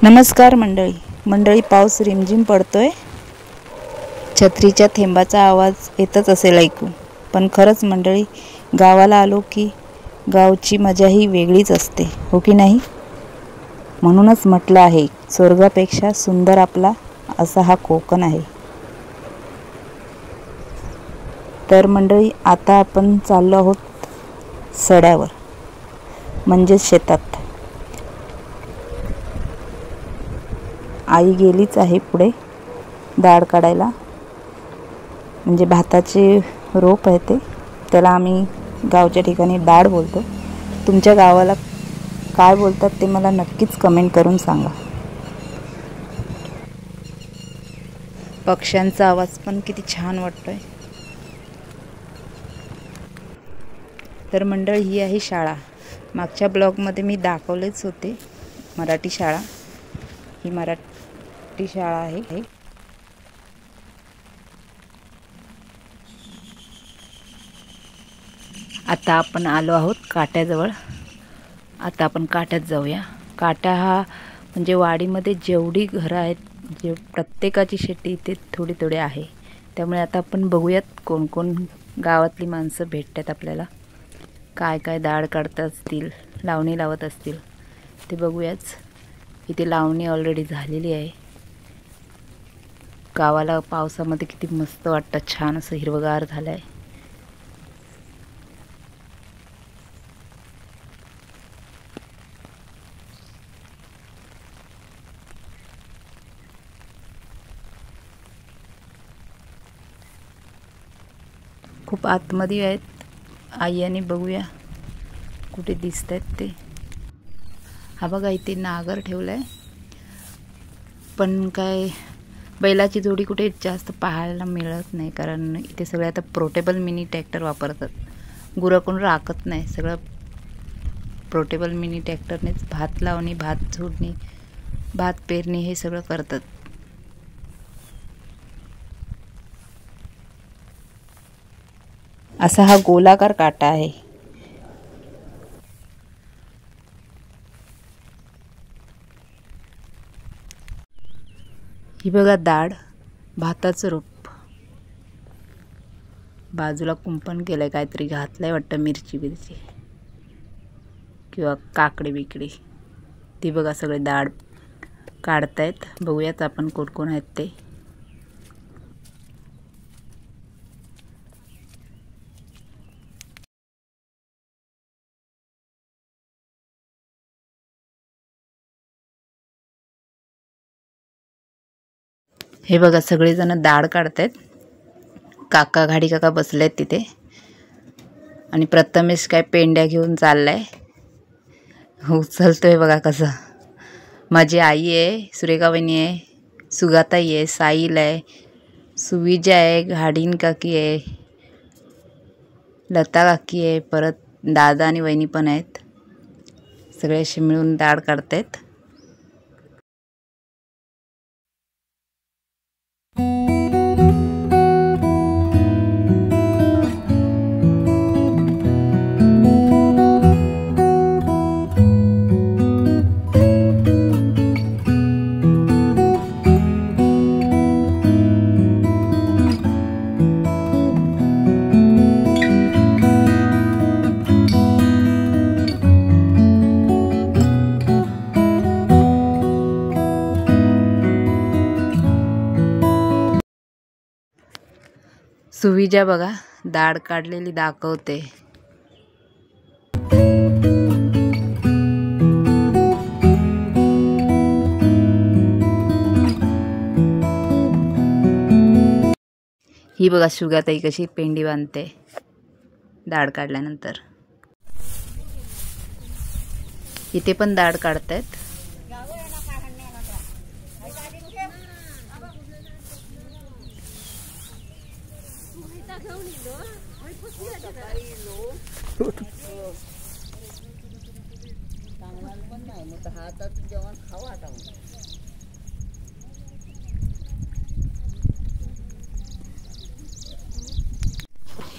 नमस्कार मंडळी, पाऊस रिमझिम पडतोय. छत्रीच्या थेंबाचा आवाज येतच असेल ऐकू, पण खरंच मंडळी, गावाला आलो की गावची मजा ही वेगळीच असते, हो की नाही? म्हणूनच म्हटलं आहे, स्वर्गापेक्षा सुंदर आपला असा हा कोकण आहे. तर मंडळी, आता आपण चाललो आहोत सड्यावर, म्हणजेच शेतात. आई गेलीच आहे पुढे दाढ काढायला. म्हणजे भाताचे रोप आहे ते, त्याला आम्ही गावच्या ठिकाणी दाढ बोलतो. तुमच्या गावाला काय बोलतात ते मला नक्कीच कमेंट करून सांगा. पक्ष्यांचा आवाज पण किती छान वाटतोय. तर मंडळी, ही आहे शाळा. मागच्या ब्लॉगमध्ये मी दाखवलेच होते, मराठी शाळा. ही मराठी शाळा आहे. आता आपण आलो आहोत काट्याजवळ. आता आपण काट्यात जाऊया. काटा हा म्हणजे वाडीमध्ये जेवढी घरं आहेत, जे प्रत्येकाची शेती इथे थोडी थोडी आहे. त्यामुळे आता आपण बघूयात कोण कोण गावातली माणसं भेटतात आपल्याला, काय काय दाढ काढत असतील, लावणी लावत असतील ते बघूयाच. इथे लावणी ऑलरेडी झालेली आहे. गावाला पावसामध्ये किती मस्त वाटतं, छान असं हिरवगार झालं आहे. खूप आतमध्ये आहेत आई, आणि बघूया कुठे दिसत आहेत ते. हा बघा, इथे नागर ठेवलाय, पण काय बैलाची जोडी कुठे जास्त पाहायला मिळत नाही, कारण इथे सगळे आता पोर्टेबल मिनी ट्रॅक्टर वापरतात. गुरं कोण राखत नाही, सगळं पोर्टेबल मिनी ट्रॅक्टरनेच भात लावणी, भात झोडणी, भात पेरणी हे सगळं करतात. असा हा गोलाकार काटा आहे. ही बघा दाढ, भाताचं रोप. बाजूला कुंपण केलंय, काहीतरी घातलंय वाटतं, मिरची बिरची किंवा काकडी बिकडी. ती बघा सगळे दाढ काढतायत. बघूयात आपण कोण कोण आहेत ते. हे बघा सगळेजण दाढ काढतायत. घाडी काका बसलेत तिथे, आणि प्रथमेश काय पेंड्या घेऊन चाललाय, उचलतोय बघा कसं. माझी आई आहे, सुरेखा वहिनी आहे, सुगाताई आहे, साईल आहे, सुविजा आहे, घाडीन काकी आहे, लता काकी आहे, परत दादा आणि वहिनी पण आहेत. सगळे असे मिळून दाढ काढतायत. सुविजा बघा दाढ काढलेली दाखवते. ही बघा सुगाताई कशी पेंडी बांधते दाढ काढल्यानंतर. इथे पण दाढ काढतायत.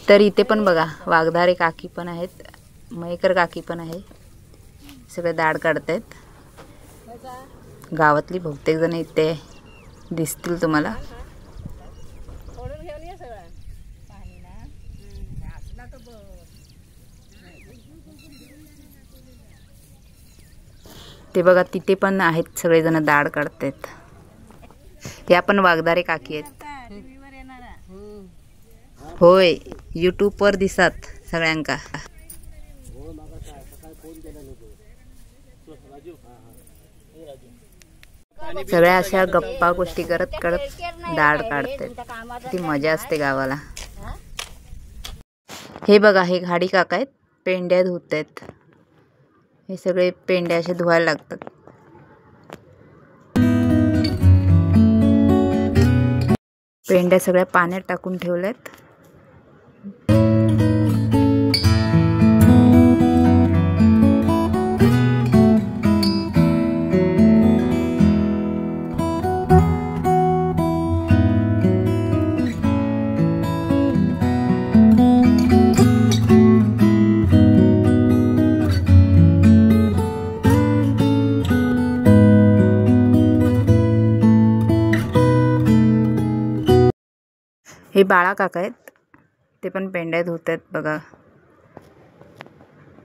तर इथे पण बघा वाघधारे काकी पण आहेत, मयेकर काकी पण आहे. सगळे दाढ काढतायत. गावातली बहुतेक जण इथे दिसतील तुम्हाला. ते बघा तिथे पण आहेत सगळेजण दाढ काढतायत. या पण वाघधारे काकी आहेत. होय, यूट्यूबवर दिसत सगळ्यांका. सगळ्या अशा गप्पा गोष्टी करत करत दाढ काढतात. किती मजा असते गावाला. हे बघा हे घाडी काका आहेत, पेंड्या धुत आहेत. हे सगळे पेंड्या असे धुवायला लागतात. पेंड्या सगळ्या पाण्यात टाकून ठेवल्यात. हे बाळा काका आहेत, ते पण पेंड्या धुत आहेत बघा.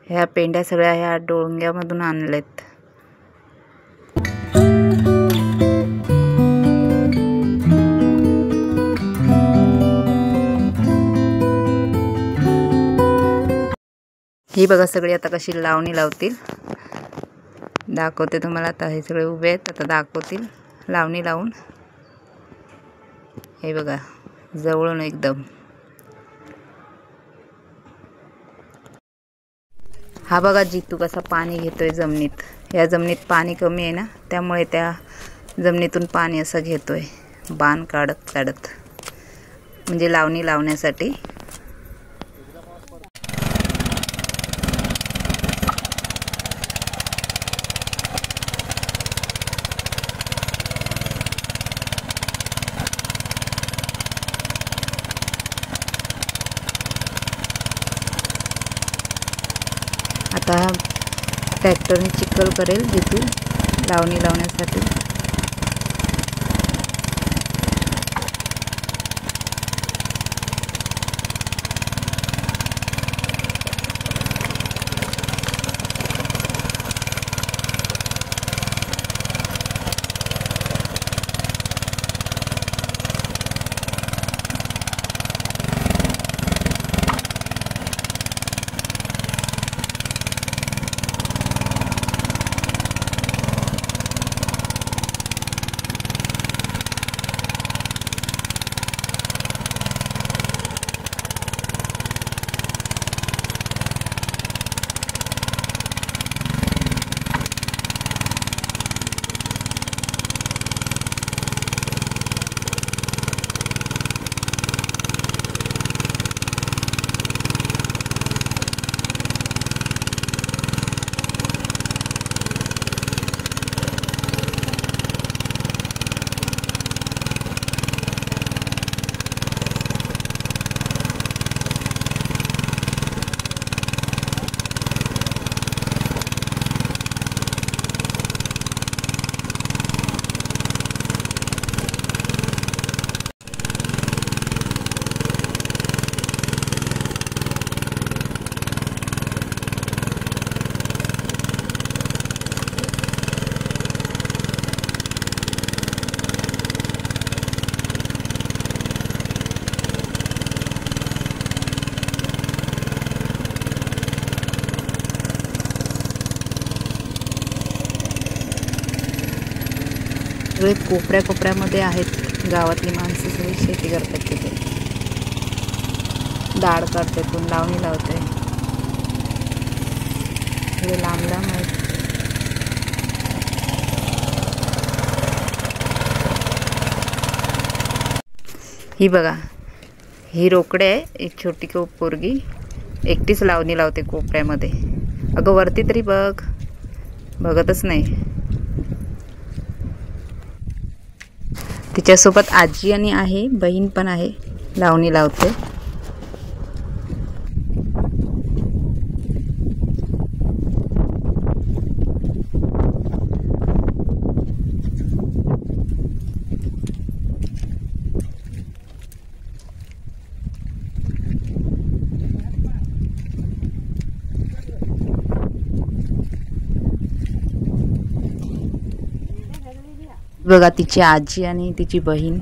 ह्या पेंड्या सगळ्या ह्या डोंग्यामधून आणलेत. ही बघा सगळी आता कशी लावणी लावतील. दाखवते तुम्हाला. आता हे सगळे उभे आहेत, आता दाखवतील लावणी लावून. हे बघा जवळून एकदम. हा बघा जितू कसा पाणी घेतोय जमिनीत. या जमिनीत पाणी कमी आहे ना, त्यामुळे त्या जमिनीतून पाणी असं घेतोय बाण काढत काढत, म्हणजे लावणी लावण्यासाठी. आता ट्रॅक्टरने चिखल करेल जितू लावणी लावण्यासाठी. सगळे कोपऱ्या कोपऱ्यामध्ये आहेत गावातली माणसं. सगळी शेती करतात तिथे. दाढ काढते, कोण लावणी लावते. हे लांब लांब आहेत. ही बघा ही रोकडे आहे. एक छोटी पोरगी एकटीच लावणी लावते कोपऱ्यामध्ये. अगं वरती तरी बघ, बघतच नाही. तिच्यासोबत आजी आणि आहे, बहीण पण आहे, लावणी लावते. बघा तिची आजी आणि तिची बहीण.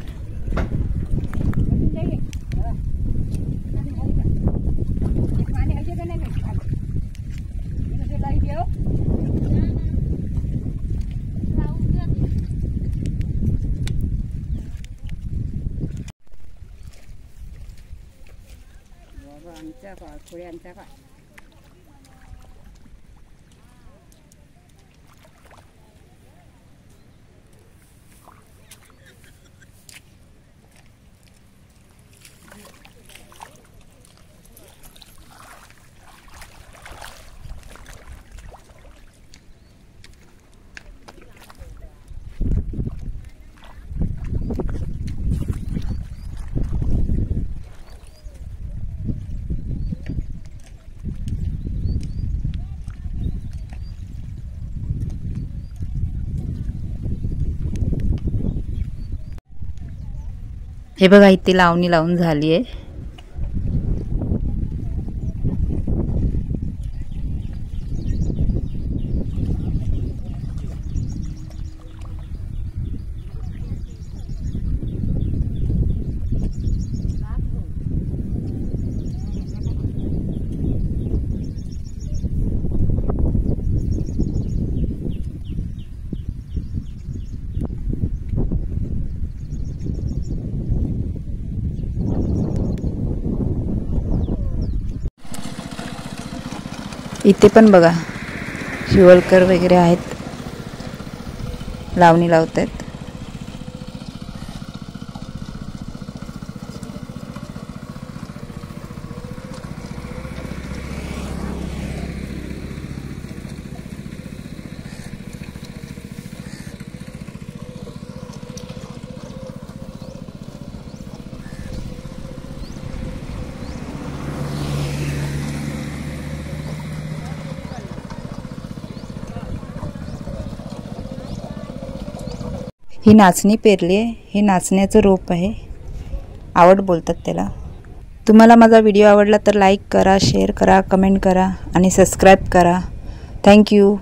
हे बघा इथे लावणी लावून झाली आहे. इथे पण बघा शिवलकर वगैरे आहेत, लावणी लावत आहेत. ही नाचणी पेरली आहे. हे नाचण्याचं रोप आहे, आवड बोलतात त्याला. तुम्हाला माझा व्हिडिओ आवडला तर लाईक करा, शेअर करा, कमेंट करा आणि सबस्क्राईब करा. थँक्यू.